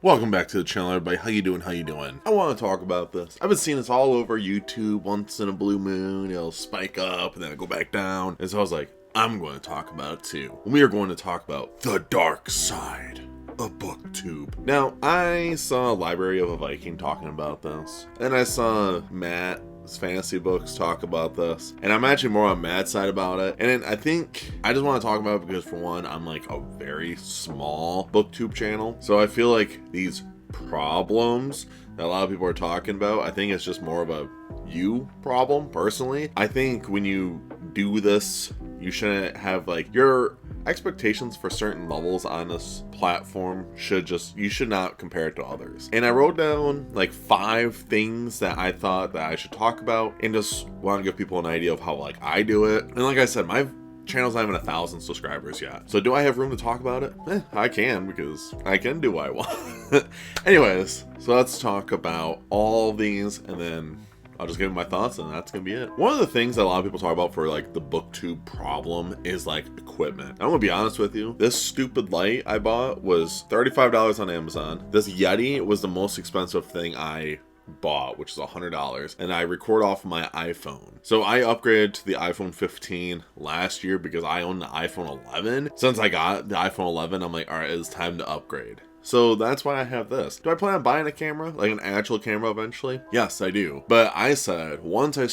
Welcome back to the channel, everybody. How you doing? I want to talk about this. I've been seeing this all over YouTube. Once in a blue moon, it'll spike up and then it'll go back down. And so I was like, I'm going to talk about it too. We are going to talk about the dark side of BookTube. Now, I saw a Library of a Viking talking about this, and I saw Matt's Fantasy Books talk about this, and I'm actually more on Matt's side about it. And I think I just want to talk about it because, for one, I'm like a very small BookTube channel, so I feel like these problems that a lot of people are talking about, I think it's just more of a you problem. Personally, I think when you do this, you shouldn't have like your expectations for certain levels on this platform you should not compare it to others. And I wrote down like 5 things that I thought that I should talk about, and just want to give people an idea of how like I do it. And like I said, my channel's not even 1,000 subscribers yet. So do I have room to talk about it? I can, because I can do what I want. Anyways, so let's talk about all these, and then I'll just give my thoughts, and that's gonna be it. One of the things that a lot of people talk about for like the BookTube problem is like equipment. I'm gonna be honest with you. This stupid light I bought was $35 on Amazon. This Yeti was the most expensive thing I bought, which is $100, and I record off my iPhone. So I upgraded to the iPhone 15 last year because I own the iPhone 11. Since I got the iPhone 11, I'm like, all right, it's time to upgrade. So that's why I have this. Do I plan on buying a camera, like an actual camera eventually? Yes, I do. But I said, once I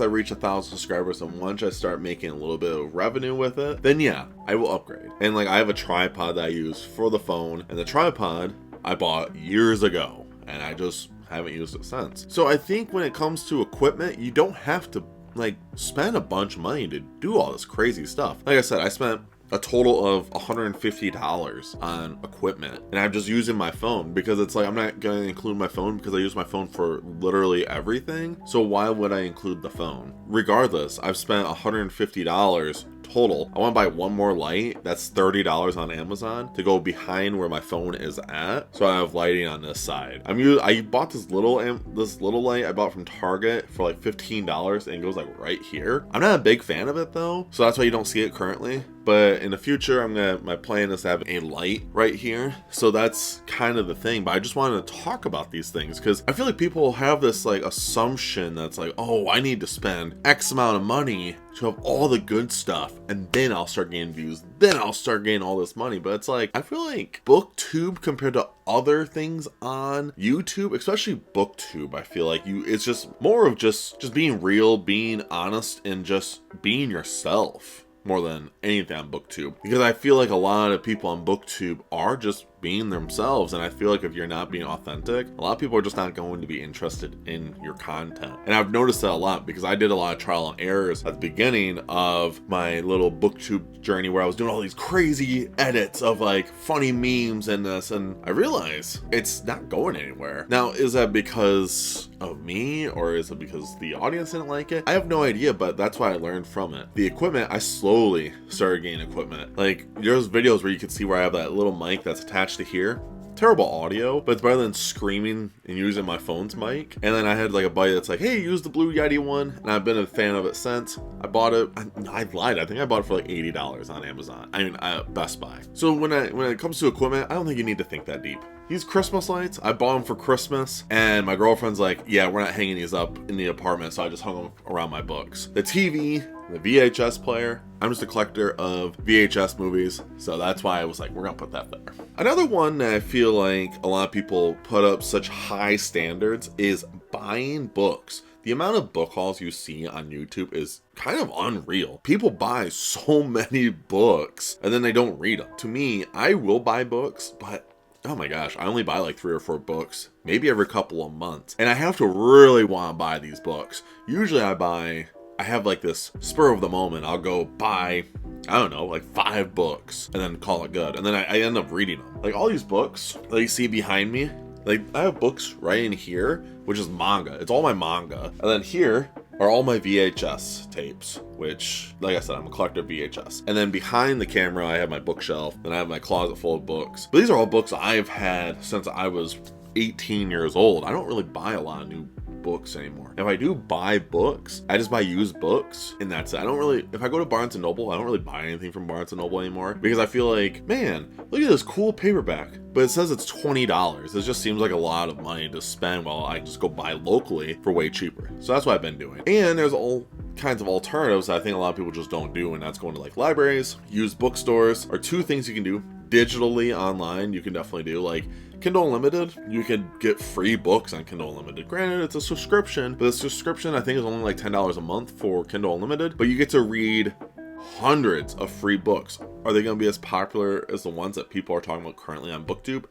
reach 1,000 subscribers and once I start making a little bit of revenue with it, then yeah, I will upgrade. And like I have a tripod that I use for the phone, and the tripod I bought years ago, and I just haven't used it since. So I think when it comes to equipment, you don't have to like spend a bunch of money to do all this crazy stuff. Like I said, I spent a total of $150 on equipment, and I'm just using my phone because it's like I'm not going to include my phone because I use my phone for literally everything. So why would I include the phone? Regardless, I've spent $150 total. I want to buy one more light. That's $30 on Amazon to go behind where my phone is at, so I have lighting on this side. I bought this little light I bought from Target for like $15, and it goes like right here. I'm not a big fan of it though, so that's why you don't see it currently. But in the future, my plan is to have a light right here. So that's kind of the thing. But I just wanted to talk about these things because I feel like people have this like assumption that's like, oh, I need to spend X amount of money to have all the good stuff, and then I'll start getting views, then I'll start getting all this money. But it's like, I feel like BookTube compared to other things on YouTube, especially BookTube, I feel like it's just more of just being real, being honest, and just being yourself more than anything on BookTube. Because I feel like a lot of people on BookTube are just being themselves, and I feel like if you're not being authentic, a lot of people are just not going to be interested in your content. And I've noticed that a lot because I did a lot of trial and errors at the beginning of my little BookTube journey where I was doing all these crazy edits of like funny memes and this, and I realized it's not going anywhere. Now, is that because of me, or is it because the audience didn't like it? I have no idea, but that's what I learned from it. The equipment, I slowly started getting equipment. Like there's videos where you can see where I have that little mic that's attached to here. Terrible audio, but it's better than screaming and using my phone's mic. And then I had like a buddy that's like, hey, use the Blue Yeti one, and I've been a fan of it since. I bought it, I lied, I think I bought it for like $80 on Amazon. I mean, Best Buy. So when it comes to equipment, I don't think you need to think that deep. These Christmas lights, I bought them for Christmas, and my girlfriend's like, yeah, we're not hanging these up in the apartment, so I just hung them around my books. The TV, the VHS player, I'm just a collector of VHS movies, so that's why I was like, we're gonna put that there. Another one that I feel like a lot of people put up such high standards is buying books. The amount of book hauls you see on YouTube is kind of unreal. People buy so many books, and then they don't read them. To me, I will buy books, but oh my gosh, I only buy like 3 or 4 books, maybe every couple of months. And I have to really want to buy these books. Usually I have like this spur of the moment. I'll go buy, I don't know, like 5 books and then call it good. And then I end up reading them. Like all these books that you see behind me, like I have books right in here, which is manga. It's all my manga. And then here are all my VHS tapes, which, like I said, I'm a collector of VHS. And then behind the camera, I have my bookshelf, and I have my closet full of books. But these are all books I've had since I was 18 years old. I don't really buy a lot of new books anymore. If I do buy books, I just buy used books, and that's it. I don't really, if I go to Barnes & Noble, I don't really buy anything from Barnes & Noble anymore, because I feel like, man, look at this cool paperback, but it says it's $20. It just seems like a lot of money to spend while I just go buy locally for way cheaper. So that's what I've been doing. And there's all kinds of alternatives that I think a lot of people just don't do, and that's going to like libraries. Used bookstores are two things you can do. Digitally online, you can definitely do, like Kindle Unlimited. You can get free books on Kindle Unlimited. Granted, it's a subscription, but the subscription I think is only like $10 a month for Kindle Unlimited, but you get to read hundreds of free books. Are they going to be as popular as the ones that people are talking about currently on BookTube?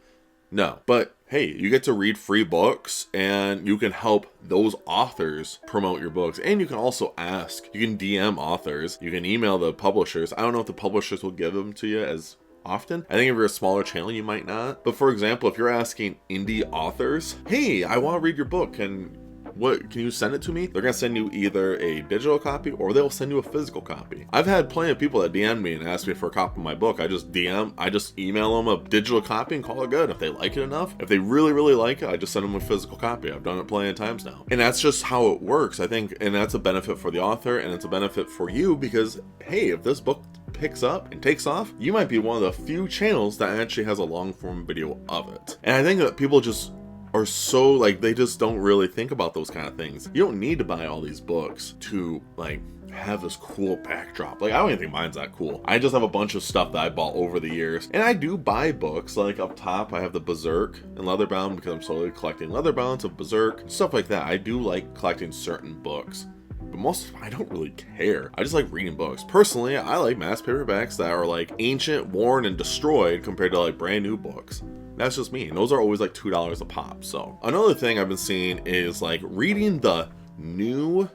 No. But hey, you get to read free books, and you can help those authors promote your books. And you can also ask, you can DM authors, you can email the publishers. I don't know if the publishers will give them to you as often. I think if you're a smaller channel, you might not. But for example, if you're asking indie authors, hey, I want to read your book, and what, can you send it to me? They're gonna send you either a digital copy or they'll send you a physical copy. I've had plenty of people that DM me and ask me for a copy of my book. I just email them a digital copy and call it good. If they like it enough, if they really, really like it, I just send them a physical copy. I've done it plenty of times now. And that's just how it works, I think. And that's a benefit for the author, and it's a benefit for you, because hey, if this book picks up and takes off, you might be one of the few channels that actually has a long form video of it. And I think that people just are so like, they just don't really think about those kind of things. You don't need to buy all these books to like have this cool backdrop. Like, I don't even think mine's that cool. I just have a bunch of stuff that I bought over the years, and I do buy books. Like up top I have the Berserk and leatherbound, because I'm slowly collecting leatherbounds of Berserk, stuff like that. I do like collecting certain books, but most of them I don't really care. I just like reading books. Personally, I like mass paperbacks that are like ancient, worn, and destroyed compared to like brand new books. That's just me. And those are always like $2 a pop. So another thing I've been seeing is like reading the new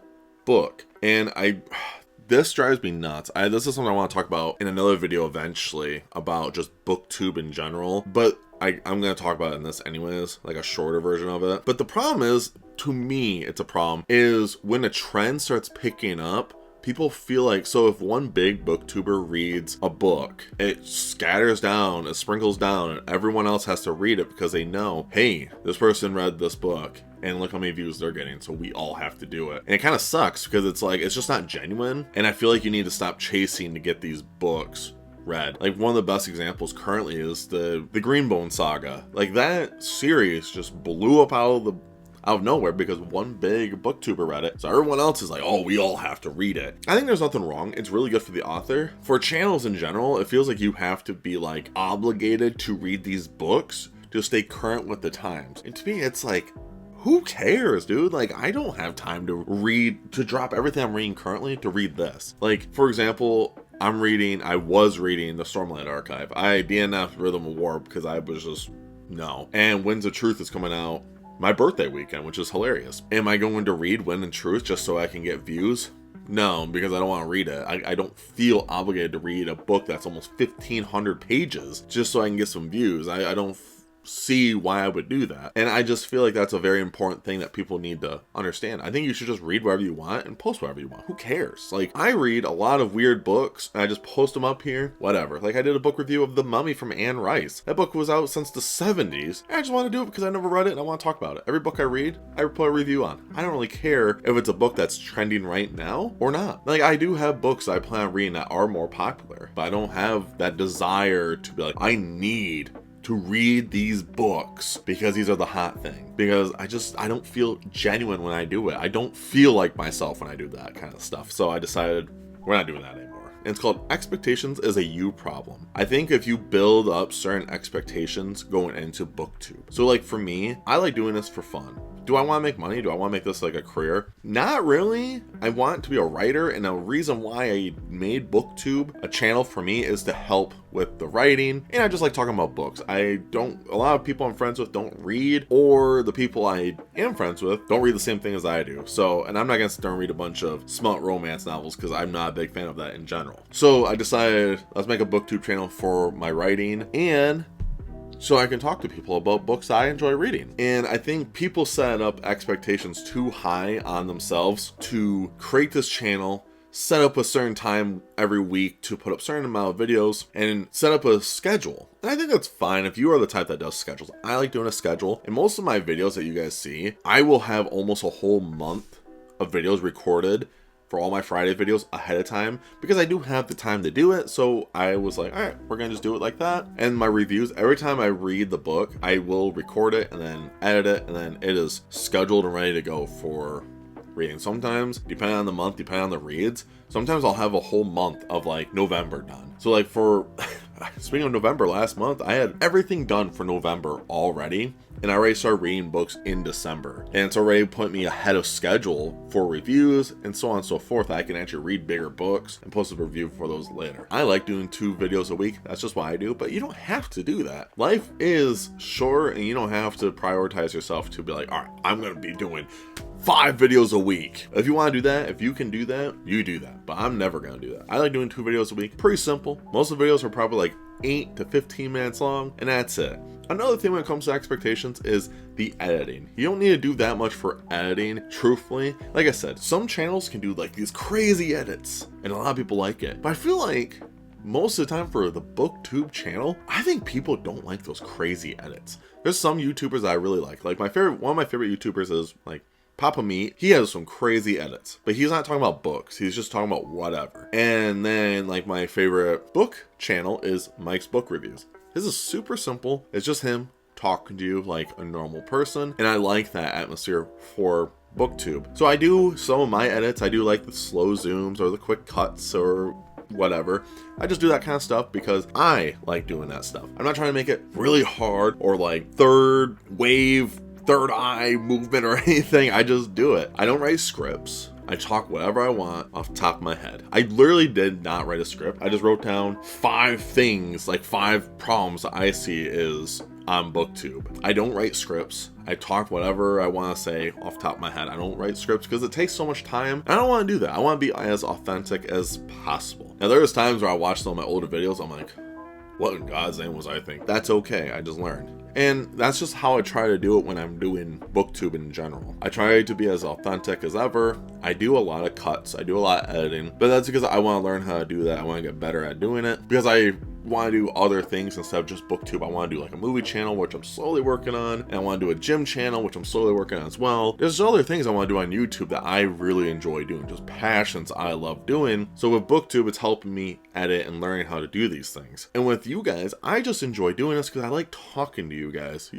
book. And this drives me nuts. This is something I want to talk about in another video eventually, about just BookTube in general. But I'm going to talk about it in this anyways, like a shorter version of it. But the problem is, to me, it's a problem, is when a trend starts picking up, people feel like, so if one big booktuber reads a book, it scatters down, it sprinkles down, and everyone else has to read it because they know, hey, this person read this book, and look how many views they're getting, so we all have to do it. And it kind of sucks, because it's like, it's just not genuine, and I feel like you need to stop chasing to get these books read. Like, one of the best examples currently is the Greenbone saga. Like, that series just blew up out of nowhere because one big booktuber read it, so everyone else is like, oh, we all have to read it. I think there's nothing wrong. It's really good for the author. For channels in general, it feels like you have to be like obligated to read these books to stay current with the times. And to me, it's like, who cares, dude? Like, I don't have time to drop everything I'm reading currently to read this. Like, for example, I was reading the Stormlight Archive. I DNF'd Rhythm of War because I was just, no. And Winds of Truth is coming out my birthday weekend, which is hilarious. Am I going to read Wind and Truth just so I can get views? No, because I don't want to read it. I don't feel obligated to read a book that's almost 1,500 pages just so I can get some views. I don't see why I would do that. And I just feel like that's a very important thing that people need to understand. I think you should just read whatever you want and post whatever you want. Who cares? Like, I read a lot of weird books and I just post them up here, whatever. Like, I did a book review of The Mummy from Anne Rice. That book was out since the 70s. I just want to do it because I never read it and I want to talk about it. Every book I read, I put a review on. I don't really care if it's a book that's trending right now or not. Like, I do have books I plan on reading that are more popular, but I don't have that desire to be like, I need to read these books because these are the hot thing. Because I don't feel genuine when I do it. I don't feel like myself when I do that kind of stuff. So I decided we're not doing that anymore. And it's called Expectations is a You Problem. I think if you build up certain expectations going into BookTube. So like for me, I like doing this for fun. Do I want to make money? Do I want to make this like a career? Not really. I want to be a writer, and the reason why I made BookTube a channel for me is to help with the writing, and I just like talking about books. A lot of people I'm friends with don't read, or the people I am friends with don't read the same thing as I do. So, and I'm not gonna sit there and read a bunch of smut romance novels because I'm not a big fan of that in general. So I decided, let's make a BookTube channel for my writing, and so I can talk to people about books I enjoy reading. And I think people set up expectations too high on themselves to create this channel set up a certain time every week to put up a certain amount of videos and set up a schedule. And I think that's fine if you are the type that does schedules. I like doing a schedule. And most of my videos that you guys see, I will have almost a whole month of videos recorded for all my Friday videos ahead of time because I do have the time to do it. So I was like, all right, we're gonna just do it like that. And my reviews, every time I read the book, I will record it and then edit it, and then it is scheduled and ready to go for reading. Sometimes, depending on the month, depending on the reads, sometimes I'll have a whole month of like November done. So like for speaking of November, last month I had everything done for November already, and I already started reading books in December, and it's already put me ahead of schedule for reviews and so on and so forth. I can actually read bigger books and post a review for those later. I like doing 2 videos a week. That's just what I do, but you don't have to do that. Life is short, and you don't have to prioritize yourself to be like, all right, I'm gonna be doing 5 videos a week. If you want to do that, if you can do that, you do that. But I'm never going to do that. I like doing 2 videos a week. Pretty simple. Most of the videos are probably like 8 to 15 minutes long, and that's it. Another thing when it comes to expectations is the editing. You don't need to do that much for editing, truthfully. Like I said, some channels can do like these crazy edits, and a lot of people like it. But I feel like most of the time for the BookTube channel, I think people don't like those crazy edits. There's some YouTubers that I really like. Like one of my favorite YouTubers is like Papa Meat. He has some crazy edits, but he's not talking about books. He's just talking about whatever. And then like my favorite book channel is Mike's Book Reviews. This is super simple. It's just him talking to you like a normal person. And I like that atmosphere for BookTube. So I do some of my edits. I do like the slow zooms or the quick cuts or whatever. I just do that kind of stuff because I like doing that stuff. I'm not trying to make it really hard or like third eye movement or anything. I just do it. I don't write scripts. I talk whatever I want off the top of my head. I literally did not write a script. I just wrote down 5 things, like 5 problems that I see is on BookTube. I don't write scripts. I talk whatever I want to say off the top of my head. I don't write scripts because it takes so much time. I don't want to do that. I want to be as authentic as possible. Now, there's times where I watch some of my older videos, I'm like, what in God's name was I thinking? That's okay. I just learned. And that's just how I try to do it when I'm doing BookTube in general. I try to be as authentic as ever. I do a lot of cuts. I do a lot of editing. But that's because I want to learn how to do that. I want to get better at doing it. Because I want to do other things instead of just BookTube. I want to do like a movie channel, which I'm slowly working on. And I want to do a gym channel, which I'm slowly working on as well. There's other things I want to do on YouTube that I really enjoy doing. Just passions I love doing. So with BookTube, it's helping me edit and learning how to do these things. And with you guys, I just enjoy doing this because I like talking to you guys.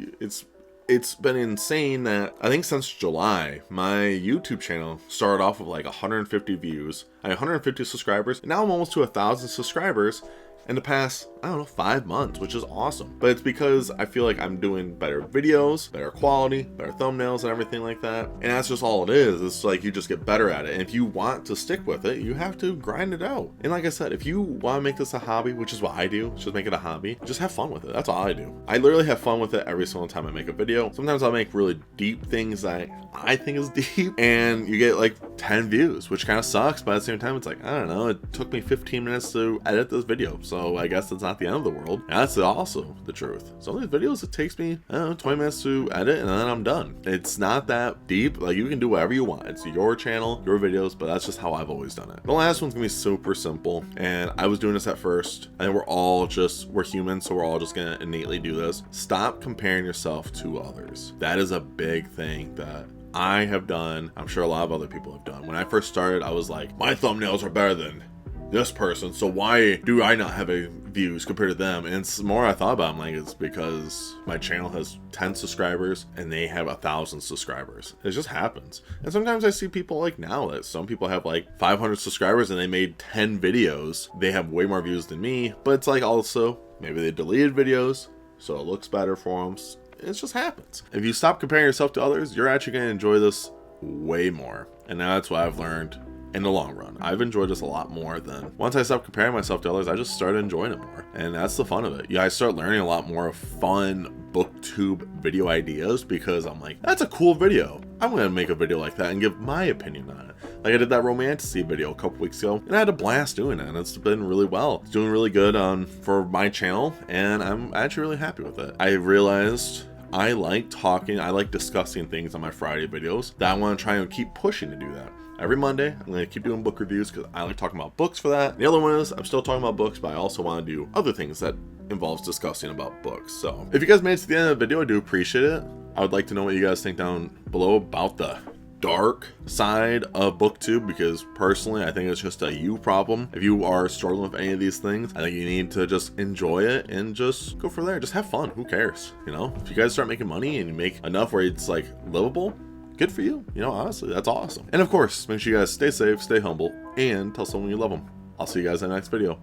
It's been insane that I think since July, my YouTube channel started off with like 150 views. I had 150 subscribers, and now I'm almost to 1,000 subscribers in the past, I don't know, 5 months, which is awesome. But it's because I feel like I'm doing better videos, better quality, better thumbnails and everything like that. And that's just all it is. It's like you just get better at it. And if you want to stick with it, you have to grind it out. And like I said, if you want to make this a hobby, which is what I do, just make it a hobby, just have fun with it. That's all I do. I literally have fun with it every single time I make a video. Sometimes I'll make really deep things that I think is deep, and you get like 10 views, which kind of sucks. But at the same time, it's like, I don't know, it took me 15 minutes to edit this video. So I guess it's not the end of the world. And that's also the truth. Some of these videos, it takes me, I don't know, 20 minutes to edit, and then I'm done. It's not that deep. Like, you can do whatever you want. It's your channel, your videos, but that's just how I've always done it. The last one's gonna be super simple, and I was doing this at first, and we're humans, so we're all just gonna innately do this. Stop comparing yourself to others. That is a big thing that I have done. I'm sure a lot of other people have done. When I first started, I was like, my thumbnails are better than this person, so why do I not have a views compared to them? And it's more I thought about, I'm like, it's because my channel has 10 subscribers and they have 1,000 subscribers. It just happens. And sometimes I see people like now that some people have like 500 subscribers and they made 10 videos. They have way more views than me, but it's like also maybe they deleted videos so it looks better for them. It just happens. If you stop comparing yourself to others, you're actually going to enjoy this way more. And that's what I've learned in the long run. I've enjoyed this a lot more than once I stopped comparing myself to others. I just started enjoying it more, and that's the fun of it. Yeah, I start learning a lot more of fun BookTube video ideas because I'm like, that's a cool video. I'm gonna make a video like that and give my opinion on it. Like I did that Romantasy video a couple weeks ago, and I had a blast doing it, and it's been really well. It's doing really good for my channel, and I'm actually really happy with it. I realized I like talking, I like discussing things on my Friday videos that I want to try and keep pushing to do that. every Monday. I'm going to keep doing book reviews because I like talking about books for that. The other one is I'm still talking about books, but I also want to do other things that involves discussing about books. So if you guys made it to the end of the video, I do appreciate it. I would like to know what you guys think down below about the dark side of BookTube, because personally I think it's just a you problem. If you are struggling with any of these things, I think you need to just enjoy it and just go from there. Just have fun. Who cares? You know, if you guys start making money and you make enough where it's like livable, good for you. You know, honestly, that's awesome. And of course, make sure you guys stay safe, stay humble, and tell someone you love them. I'll see you guys in the next video.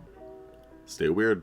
Stay weird.